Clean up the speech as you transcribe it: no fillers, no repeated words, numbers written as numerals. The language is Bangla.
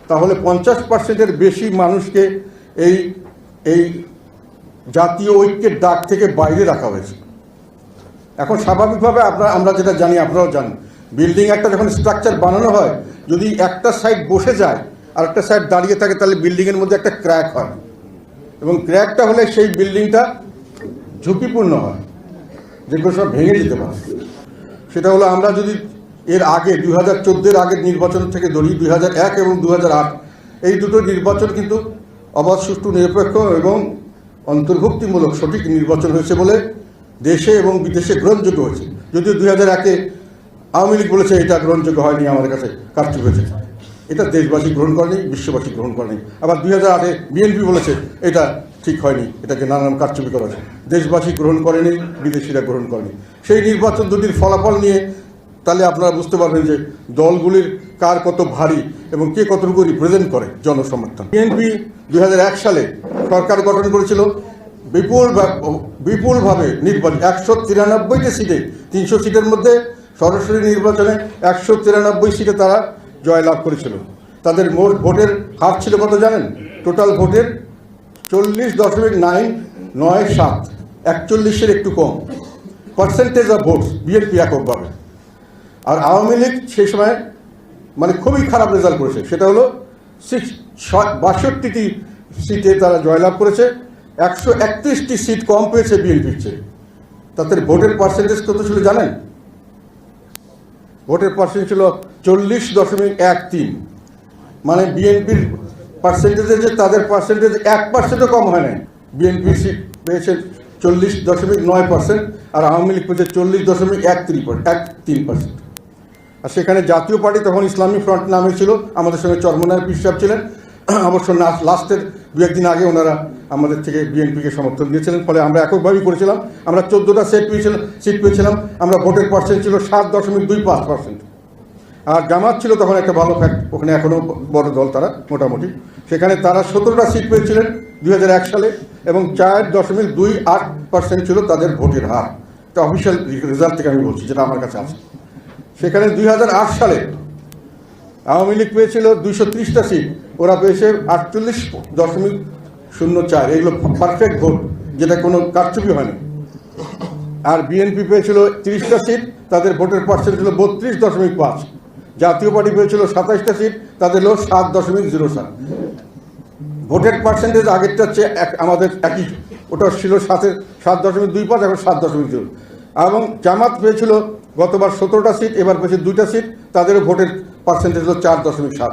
তাহলে 50%-এর বেশি মানুষকে এই এই জাতীয় ঐক্যের ডাক থেকে বাইরে রাখা হয়েছে। এখন স্বাভাবিকভাবে আমরা যেটা জানি, আপনারাও জানেন, বিল্ডিং একটা যখন স্ট্রাকচার বানানো হয়, যদি একটা সাইড বসে যায় আর একটা সাইড দাঁড়িয়ে থাকে, তাহলে বিল্ডিংয়ের মধ্যে একটা ক্র্যাক হয়, এবং ক্র্যাকটা হলে সেই বিল্ডিংটা ঝুঁকিপূর্ণ হয়, যেগুলো সব ভেঙে যেতে পারে। সেটা হলো, আমরা যদি এর আগে 2014-এর আগের নির্বাচন থেকে ধরি, 2001 এবং 2008 এই দুটো নির্বাচন কিন্তু অবাধ, সুষ্ঠু, নিরপেক্ষ এবং অন্তর্ভুক্তিমূলক সঠিক নির্বাচন হয়েছে বলে দেশে এবং বিদেশে গ্রহণযোগ্য হয়েছে। যদিও 2001-এ আওয়ামী লীগ বলেছে এটা গ্রহণযোগ্য হয়নি, আমাদের কাছে কারচুপি হয়েছে, এটা দেশবাসী গ্রহণ করেনি, বিশ্ববাসী গ্রহণ করেনি। আবার 2008-এ বিএনপি বলেছে এটা ঠিক হয়নি, এটাকে নানান কারচুপি করা হয়েছে, দেশবাসী গ্রহণ করেনি, বিদেশিরা গ্রহণ করেনি। সেই নির্বাচন দুটির ফলাফল নিয়ে তাহলে আপনারা বুঝতে পারবেন যে দলগুলির কার কত ভারী এবং কে কতটুকু রিপ্রেজেন্ট করে জনসমর্থন। বিএনপি 2001 সালে সরকার গঠন করেছিল বিপুলভাবে নির্বাচন, 193টি সিটে, 300 সিটের মধ্যে সরাসরি নির্বাচনে 193 সিটে তারা জয়লাভ করেছিল। তাদের মোট ভোটের হার ছিল কত জানেন? টোটাল ভোটের 40.997, 41-এর একটু কম পার্সেন্টেজ অফ ভোটস বিএনপি এককভাবে। আর আওয়ামী লীগ সেই সময় মানে খুবই খারাপ রেজাল্ট করেছে, সেটা হলো 62টি সিটে তারা জয়লাভ করেছে, 131টি সিট কম পেয়েছে বিএনপির চেয়ে। তাদের ভোটের পার্সেন্টেজ কত ছিল জানেন? ভোটের পার্সেন্টেজ ছিল 40.13, মানে বিএনপির পার্সেন্টেজে যে তাদের পার্সেন্টেজ 1%ও কম হয় নাই। বিএনপি সিট পেয়েছে 40.9% আর আওয়ামী লীগ পেয়েছে 40.13%। আর সেখানে জাতীয় পার্টি তখন ইসলামী ফ্রন্ট নামে ছিল, আমাদের সঙ্গে চরমনার পীর সাহেব ছিলেন। অবশ্য লাস্টের 2-1 দিন আগে ওনারা আমাদের থেকে বিএনপিকে সমর্থন দিয়েছিলেন, ফলে আমরা এককভাবেই করেছিলাম। আমরা 14টা সিট পেয়েছিলাম। আমরা ভোটের পার্সেন্ট ছিল 7.25%। আর জামাত ছিল তখন একটা ভালো ফ্যাক্ট, ওখানে এখনও বড় দল তারা মোটামুটি, সেখানে তারা 17টা সিট পেয়েছিলেন 2001 সালে এবং 4.28% ছিল তাদের ভোটের হার। এটা অফিসিয়াল রেজাল্ট থেকে আমি বলছি, যেটা আমার কাছে আছে। সেখানে 2008 সালে আওয়ামী লীগ পেয়েছিল 230টা সিট, ওরা পেয়েছে 48.04। এগুলো পারফেক্ট ভোট, যেটা কোনো কারচুপি হয়নি। আর বিএনপি পেয়েছিল 30টা সিট, তাদের ভোটের পার্সেন্ট ছিল 32.5। জাতীয় পার্টি পেয়েছিল 27টা সিট, তাদের হলো 7.07। ভোটের পার্সেন্টেজ আগেরটার চেয়ে আমাদের একই, ওটা ছিল 7.25, এখন 7.0। এবং জামাত পেয়েছিল গতবার 17টা সিট, এবার পেয়েছে 2টা সিট, তাদেরও ভোটের পার্সেন্টেজ হলো 4.7।